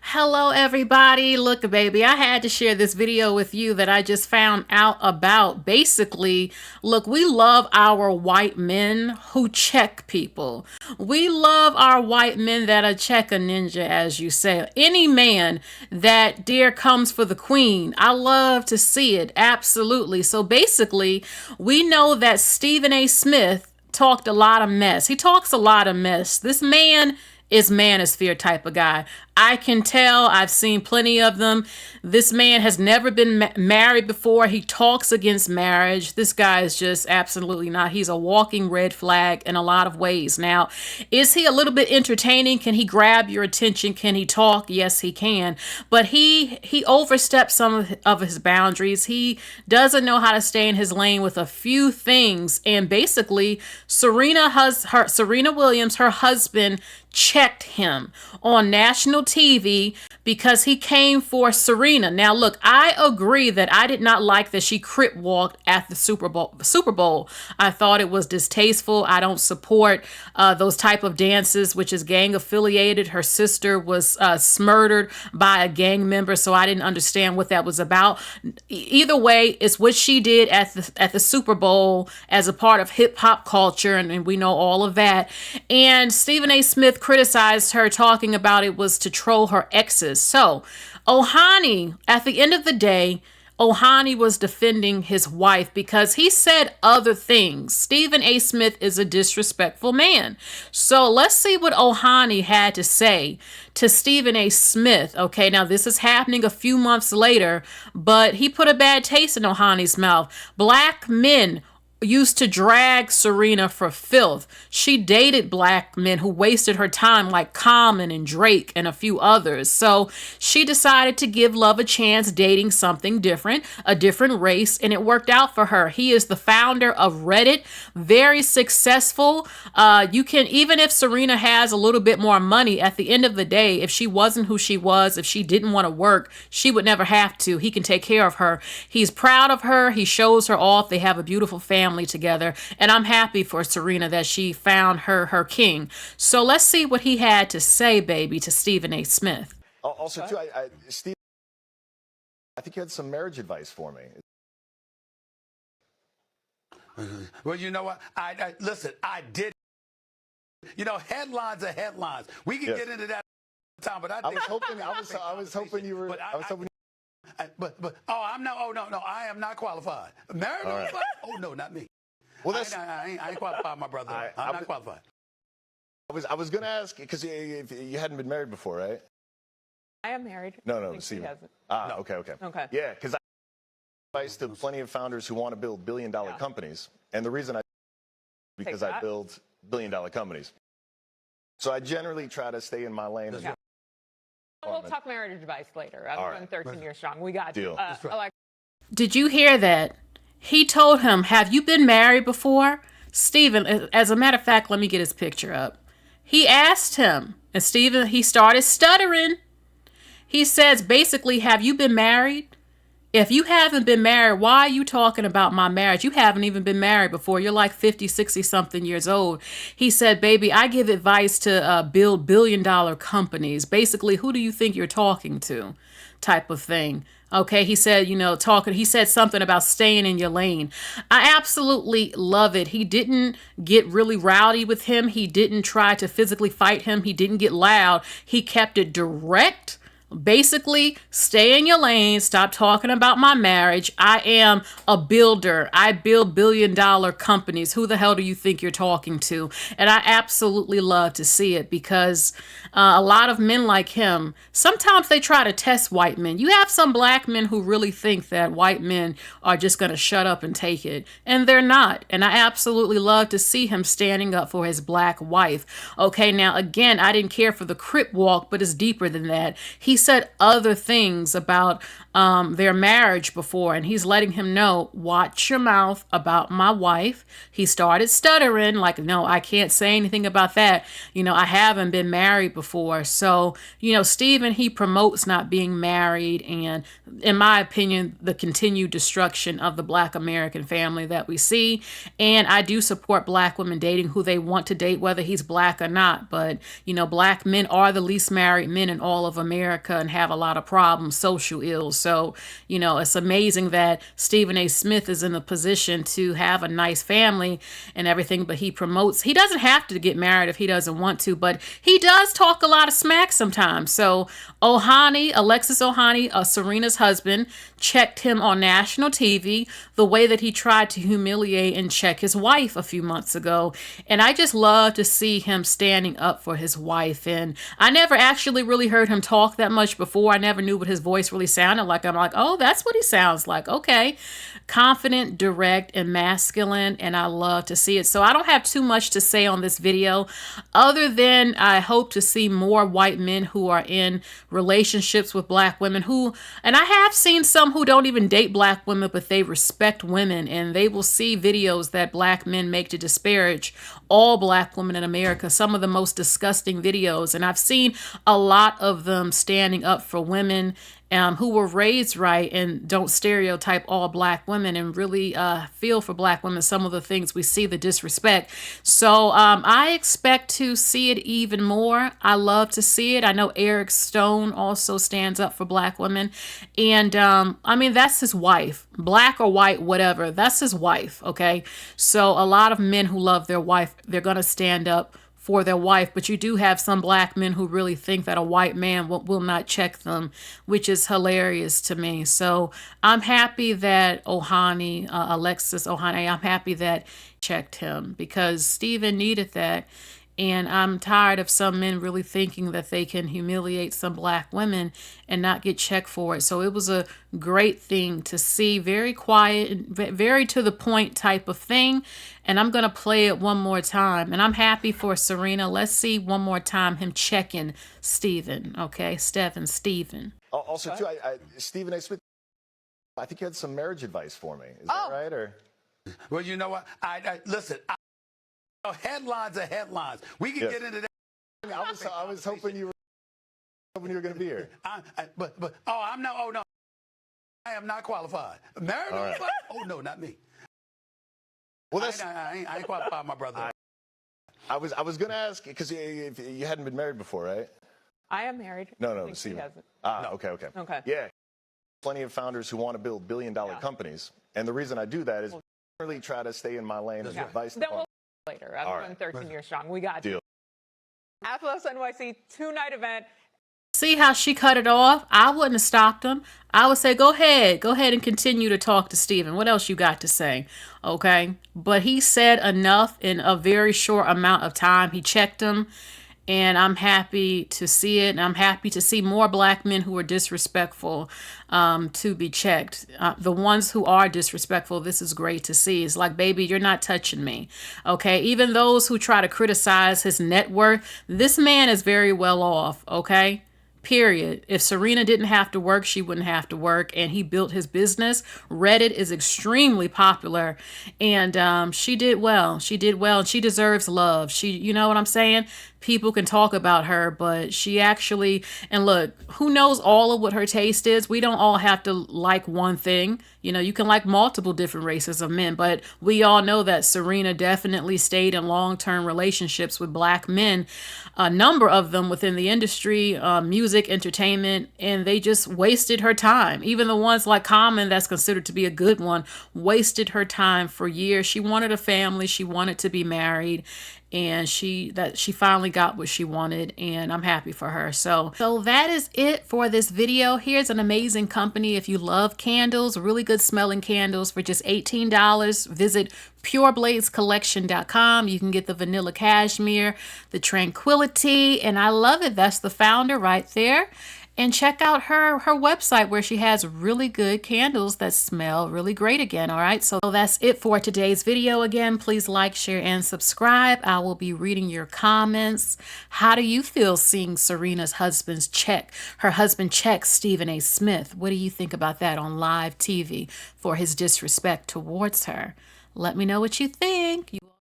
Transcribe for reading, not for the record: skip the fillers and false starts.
Hello, everybody. Look, baby, I had to share this video with you that I just found out about. Basically, look, we love our white men who check people. We love our white men that are check a ninja, as you say. Any man that dare comes for the queen, I love to see it. Absolutely. So basically, we know that Stephen A. Smith talked a lot of mess. He talks a lot of mess. This man is manosphere type of guy. I can tell. I've seen plenty of them. This man has never been married before. He talks against marriage. This guy is just absolutely not. He's a walking red flag in a lot of ways. Now, is he a little bit entertaining? Can he grab your attention? Can he talk? Yes, he can. But he oversteps some of his boundaries. He doesn't know how to stay in his lane with a few things. And basically, Serena Williams, her husband, checked him on national TV because he came for Serena. Now, look, I agree that I did not like that she crip walked at the Super Bowl. I thought it was distasteful. I don't support those type of dances, which is gang affiliated. Her sister was murdered by a gang member, so I didn't understand what that was about. Either way, it's what she did at the Super Bowl as a part of hip hop culture, and we know all of that. And Stephen A. Smith criticized her, talking about it was to troll her exes. So Ohani, at the end of the day, Ohani was defending his wife because he said other things. Stephen A. Smith is a disrespectful man. So let's see what Ohani had to say to Stephen A. Smith. Okay, now this is happening a few months later, but he put a bad taste in Ohani's mouth. Black men used to drag Serena for filth. She dated black men who wasted her time, like Common and Drake and a few others. So she decided to give love a chance, dating something different, a different race, and it worked out for her. He is the founder of Reddit, very successful. You can, even if Serena has a little bit more money, at the end of the day, if she wasn't who she was, if she didn't want to work, she would never have to. He can take care of her. He's proud of her. He shows her off. They have a beautiful family together, and I'm happy for Serena that she found her king. So let's see what he had to say, baby, to Stephen A. Smith. Also, too, Steve, I think you had some marriage advice for me. Well, you know what? Listen, I did. You know, headlines are headlines. We can get into that time, but I was hoping you were. But I am not qualified. Married? Right. Oh no, not me. Well, I ain't qualified, my brother. I'm not qualified. I was going to ask because you hadn't been married before, right? I am married. No, see, hasn't. No. Okay. Yeah, because I advice to plenty of founders who want to build billion-dollar companies, and the reason I build billion-dollar companies. So I generally try to stay in my lane. Yeah. We'll talk marriage advice later. I'm going 13 years strong. We got deal. Did you hear that? He told him, have you been married before? Stephen, as a matter of fact, let me get his picture up. He asked him, and Stephen, he started stuttering. He says, basically, have you been married? If you haven't been married, why are you talking about my marriage? You haven't even been married before. You're like 50, 60 something years old. He said, baby, I give advice to build billion-dollar companies. Basically, who do you think you're talking to? Type of thing. Okay, he said, he said something about staying in your lane. I absolutely love it. He didn't get really rowdy with him. He didn't try to physically fight him. He didn't get loud. He kept it direct. Basically, stay in your lane. Stop talking about my marriage. I am a builder. I build billion-dollar companies. Who the hell do you think you're talking to? And I absolutely love to see it because a lot of men like him, sometimes they try to test white men. You have some black men who really think that white men are just going to shut up and take it, and they're not. And I absolutely love to see him standing up for his black wife. Okay, now, again, I didn't care for the crip walk, but it's deeper than that. He said other things about their marriage before, and he's letting him know, watch your mouth about my wife. He started stuttering, like, no, I can't say anything about that. I haven't been married before. So, Stephen, he promotes not being married, and in my opinion, the continued destruction of the Black American family that we see. And I do support black women dating who they want to date, whether he's black or not. But, black men are the least married men in all of America. America and have a lot of problems, social ills. So, you know, it's amazing that Stephen A. Smith is in a position to have a nice family and everything, but he doesn't have to get married if he doesn't want to, but he does talk a lot of smack sometimes. So Alexis Ohanian, Serena's husband, checked him on national TV the way that he tried to humiliate and check his wife a few months ago. And I just love to see him standing up for his wife. And I never actually really heard him talk that much before. I never knew what his voice really sounded like. I'm like, oh, that's what he sounds like. Okay. Confident, direct, and masculine. And I love to see it. So I don't have too much to say on this video other than I hope to see more white men who are in relationships with black women and I have seen some who don't even date black women, but they respect women, and they will see videos that black men make to disparage all black women in America, some of the most disgusting videos. And I've seen a lot of them standing up for women who were raised right and don't stereotype all black women and really feel for black women, some of the things we see, the disrespect. So I expect to see it even more. I love to see it. I know Eric Stone also stands up for black women. And I mean, that's his wife, black or white, whatever. That's his wife. Okay. So a lot of men who love their wife, they're going to stand up for their wife, but you do have some black men who really think that a white man will not check them, which is hilarious to me. So I'm happy that Alexis Ohanian, I'm happy that checked him because Stephen needed that. And I'm tired of some men really thinking that they can humiliate some black women and not get checked for it. So it was a great thing to see, very quiet, very to the point type of thing. And I'm going to play it one more time. And I'm happy for Serena. Let's see one more time him checking Stephen. Okay, Stephen. Also, too, Stephen A. Smith, I think you had some marriage advice for me. Is that right? Or well, you know what? Listen. Headlines are headlines. We can get into that. I was hoping you were going to be here. I'm not. Oh no, I am not qualified. Married? Right. Oh no, not me. Well, I ain't qualified, my brother. I was going to ask because you hadn't been married before, right? I am married. No, see, he hasn't. No. Okay. Yeah, plenty of founders who want to build billion-dollar companies, and the reason I do that is really try to stay in my lane as advice. Later. I'm 13 years strong. We got you. Athletics NYC 2-night event. See how she cut it off? I wouldn't have stopped him. I would say, go ahead and continue to talk to Stephen. What else you got to say? Okay. But he said enough in a very short amount of time. He checked him. And I'm happy to see it. And I'm happy to see more black men who are disrespectful to be checked. The ones who are disrespectful, this is great to see. It's like, baby, you're not touching me. Okay. Even those who try to criticize his net worth, this man is very well off. Okay. Period. If Serena didn't have to work, she wouldn't have to work. And he built his business. Reddit is extremely popular. And she did well. She did well. And she deserves love. You know what I'm saying? People can talk about her, but she actually, and look, who knows all of what her taste is? We don't all have to like one thing. You know, you can like multiple different races of men, but we all know that Serena definitely stayed in long-term relationships with black men, a number of them within the industry, music, entertainment, and they just wasted her time. Even the ones like Common, that's considered to be a good one, wasted her time for years. She wanted a family. She wanted to be married. And she finally got what she wanted, and I'm happy for her. So that is it for this video. Here's an amazing company. If you love candles, really good smelling candles for just $18, visit purebladescollection.com. You can get the vanilla cashmere, the tranquility, and I love it. That's the founder right there. And check out her website where she has really good candles that smell really great again. All right, so that's it for today's video. Again, please like, share, and subscribe. I will be reading your comments. How do you feel seeing Serena's husband check Stephen A. Smith? What do you think about that on live TV for his disrespect towards her? Let me know what you think.